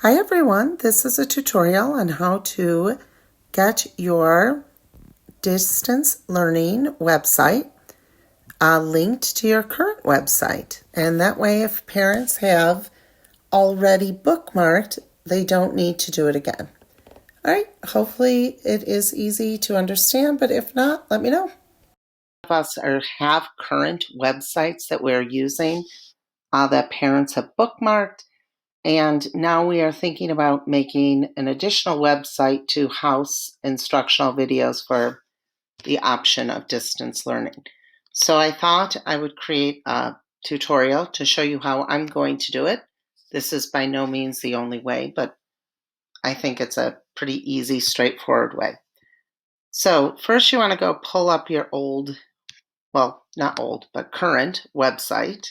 Hi everyone, this is a tutorial on how to get your distance learning website linked to your current website. And that way, if parents have already bookmarked, they don't need to do it again. All right, hopefully it is easy to understand, but if not, let me know. Of us have current websites that we're using that parents have bookmarked. And now we are thinking about making an additional website to house instructional videos for the option of distance learning. So I thought I would create a tutorial to show you how I'm going to do it. This is by no means the only way, but I think it's a pretty easy, straightforward way. So first you want to go pull up your old, well, not old, but current website.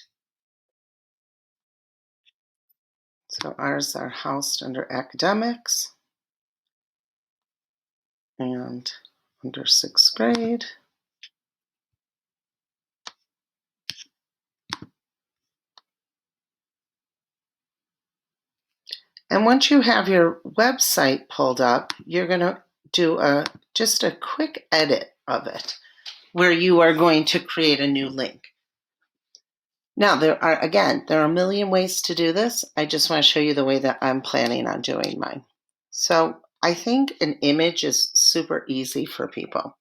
So ours are housed under academics and under 6th grade. And once you have your website pulled up, you're going to do just a quick edit of it where you are going to create a new link. Now, there are a million ways to do this. I just want to show you the way that I'm planning on doing mine. So I think an image is super easy for people.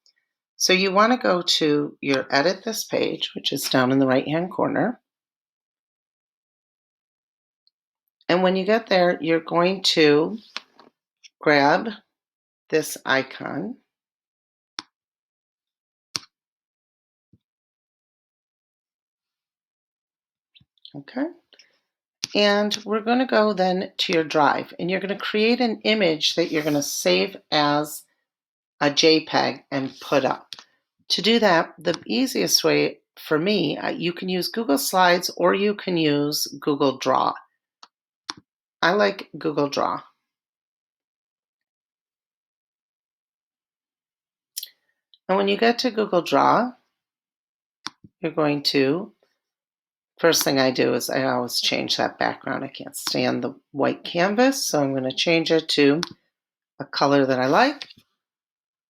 So you want to go to your Edit This page, which is down in the right-hand corner. And when you get there, you're going to grab this icon. Okay. And we're going to go then to your drive, and you're going to create an image that you're going to save as a JPEG and put up. To do that, the easiest way for me, you can use Google Slides or you can use Google Draw. I like Google Draw. And when you get to Google Draw, you're going to, first thing I do is I always change that background. I can't stand the white canvas, so I'm going to change it to a color that I like.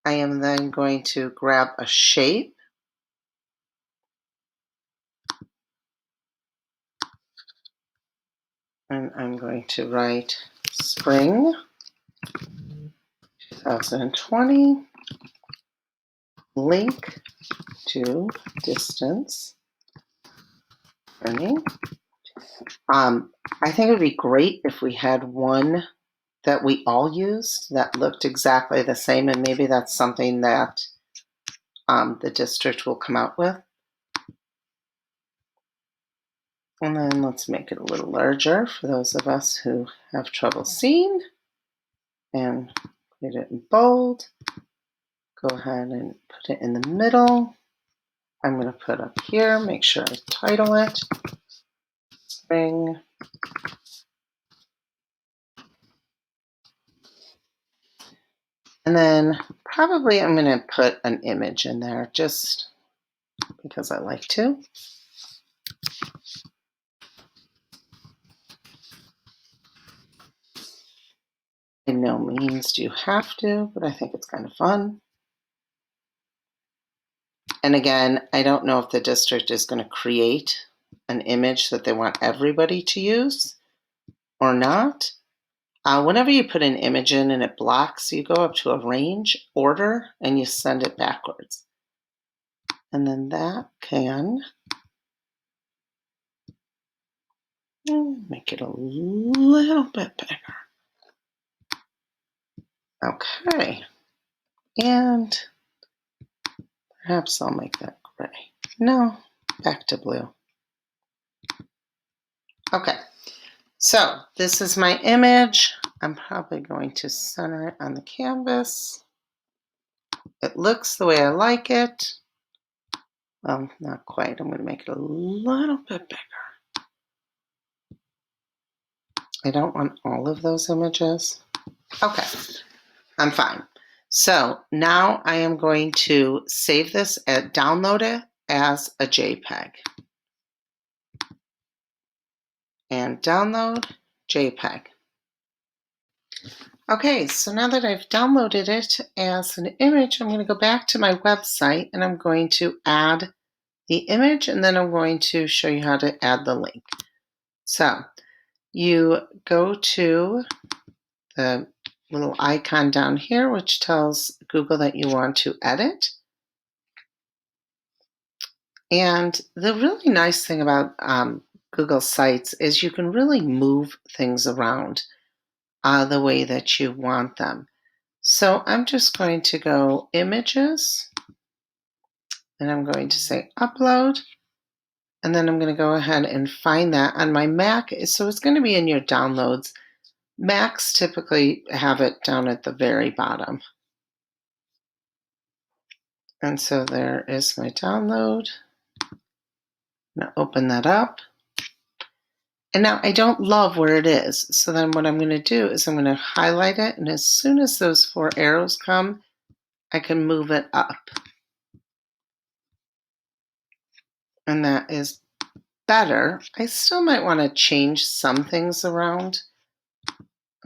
I am then going to grab a shape. And I'm going to write spring 2020 link to distance learning. I think it would be great if we had one that we all used that looked exactly the same, and maybe that's something that the district will come out with. And then let's make it a little larger for those of us who have trouble seeing, and put it in bold. Go ahead and put it in the middle. I'm going to put up here, make sure I title it spring. And then probably I'm going to put an image in there just because I like to. By no means do you have to, but I think it's kind of fun. And again, I don't know if the district is going to create an image that they want everybody to use or not. Whenever you put an image in and it blocks, you go up to arrange, order, and you send it backwards. And then that can make it a little bit bigger. Okay. And perhaps I'll make that gray. No, back to blue. Okay. So this is my image. I'm probably going to center it on the canvas. It looks the way I like it. Well, not quite. I'm going to make it a little bit bigger. I don't want all of those images. Okay, I'm fine. So now I am going to save this and download it as a JPEG. And download JPEG. Okay, so now that I've downloaded it as an image, I'm going to go back to my website and I'm going to add the image, and then I'm going to show you how to add the link. So you go to the little icon down here, which tells Google that you want to edit. And the really nice thing about Google Sites is you can really move things around the way that you want them. So I'm just going to go Images, and I'm going to say Upload, and then I'm going to go ahead and find that on my Mac. So it's going to be in your downloads. Macs typically have it down at the very bottom. And so there is my download. I'm going to open that up. And now I don't love where it is. So then what I'm going to do is I'm going to highlight it. And as soon as those 4 arrows come, I can move it up. And that is better. I still might want to change some things around.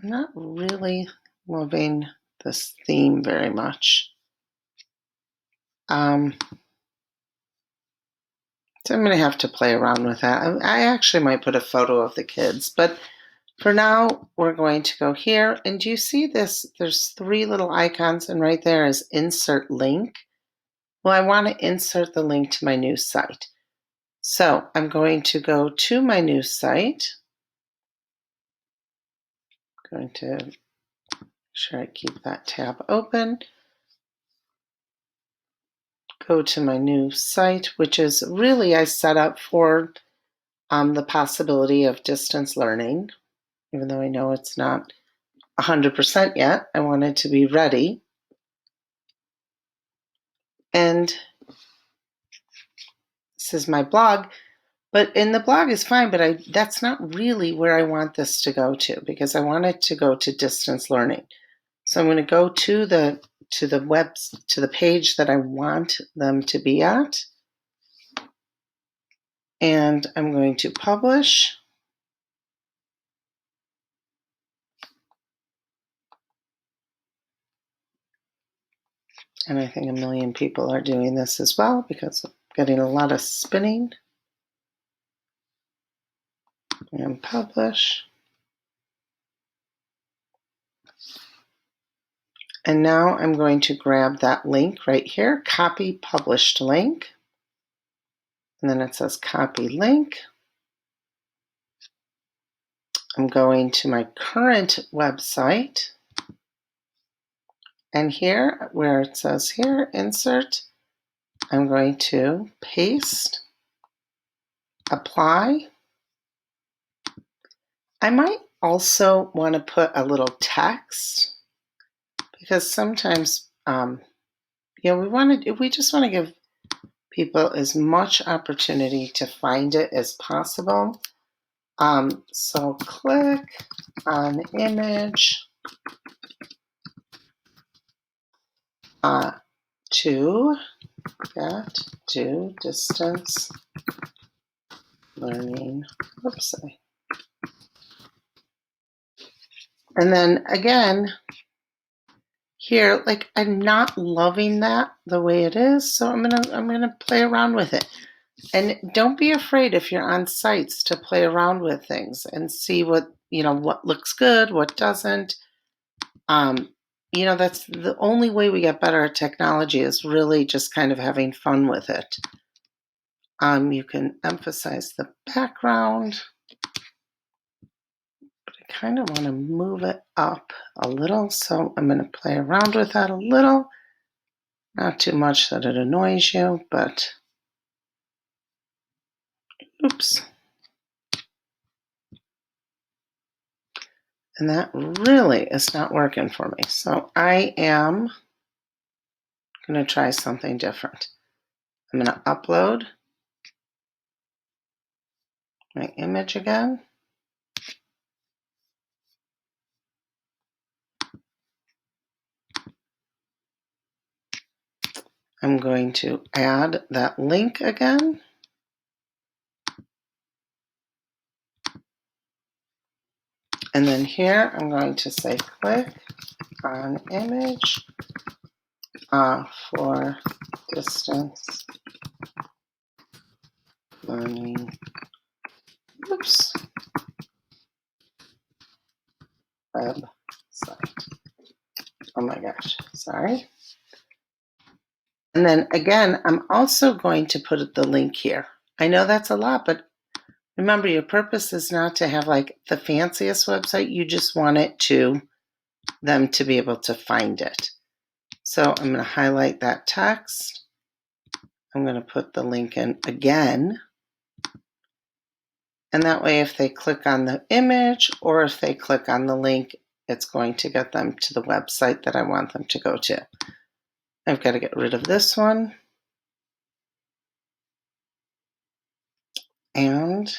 I'm not really loving this theme very much. So I'm going to have to play around with that. I actually might put a photo of the kids, but for now, we're going to go here. And do you see this? There's 3 little icons, and right there is Insert Link. Well, I want to insert the link to my new site. So I'm going to go to my new site. I'm going to make sure I keep that tab open. Go to my new site, which is really I set up for the possibility of distance learning, even though I know it's not 100% yet. I want it to be ready. And this is my blog. But in the blog is fine, but that's not really where I want this to go to, because I want it to go to distance learning. So I'm going to go to the page that I want them to be at, and I'm going to publish. And I think 1 million people are doing this as well because I'm getting a lot of spinning. And publish. And now I'm going to grab that link right here, copy published link. And then it says copy link. I'm going to my current website. And here, where it says here, insert, I'm going to paste, apply. I might also want to put a little text, because sometimes, we just want to give people as much opportunity to find it as possible. So click on image to get to distance learning website. And then again, here, like, I'm not loving that the way it is, so I'm gonna play around with it. And don't be afraid if you're on sites to play around with things and see what looks good, what doesn't. That's the only way we get better at technology, is really just kind of having fun with it. You can emphasize the background, but I kind of want to move it up a little, so I'm going to play around with that a little. Not too much that it annoys you, but oops. And that really is not working for me. So I am going to try something different. I'm going to upload my image again. I'm going to add that link again. And then here I'm going to say click on image for distance learning. Oops. Website. Oh my gosh, sorry. And then again, I'm also going to put the link here. I know that's a lot, but remember, your purpose is not to have like the fanciest website. You just want it to them to be able to find it. So I'm going to highlight that text. I'm going to put the link in again. And that way, if they click on the image or if they click on the link, it's going to get them to the website that I want them to go to. I've got to get rid of this one. And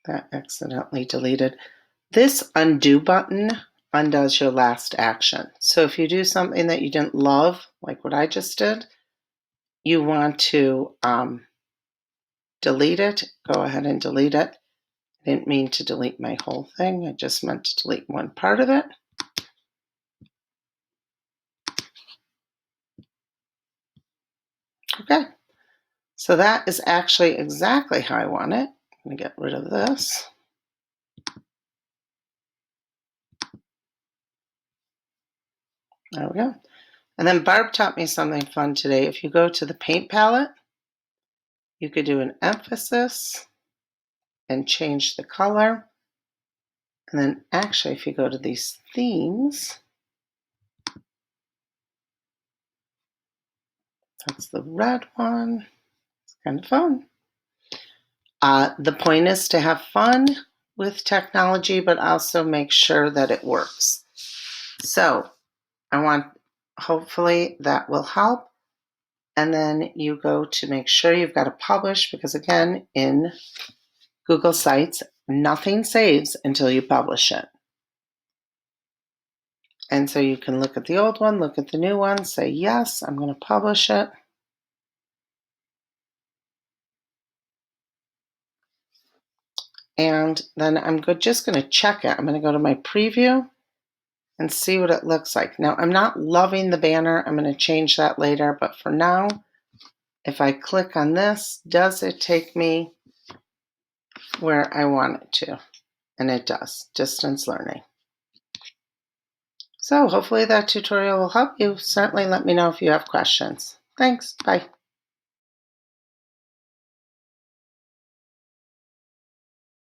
that accidentally deleted. This undo button undoes your last action. So if you do something that you didn't love, like what I just did, you want to delete it, go ahead and delete it. I didn't mean to delete my whole thing. I just meant to delete one part of it. Okay, so that is actually exactly how I want it. I'm going to get rid of this. There we go. And then Barb taught me something fun today. If you go to the paint palette, you could do an emphasis and change the color. And then actually, if you go to these themes, that's the red one. It's kind of fun. The point is to have fun with technology, but also make sure that it works. So hopefully that will help. And then you go to make sure you've got to publish, because again, in Google Sites, nothing saves until you publish it. And so you can look at the old one, look at the new one, say, yes, I'm going to publish it. And then I'm just going to check it. I'm going to go to my preview and see what it looks like. Now, I'm not loving the banner. I'm going to change that later. But for now, if I click on this, does it take me where I want it to? And it does, distance learning. So hopefully that tutorial will help you. Certainly let me know if you have questions. Thanks. Bye.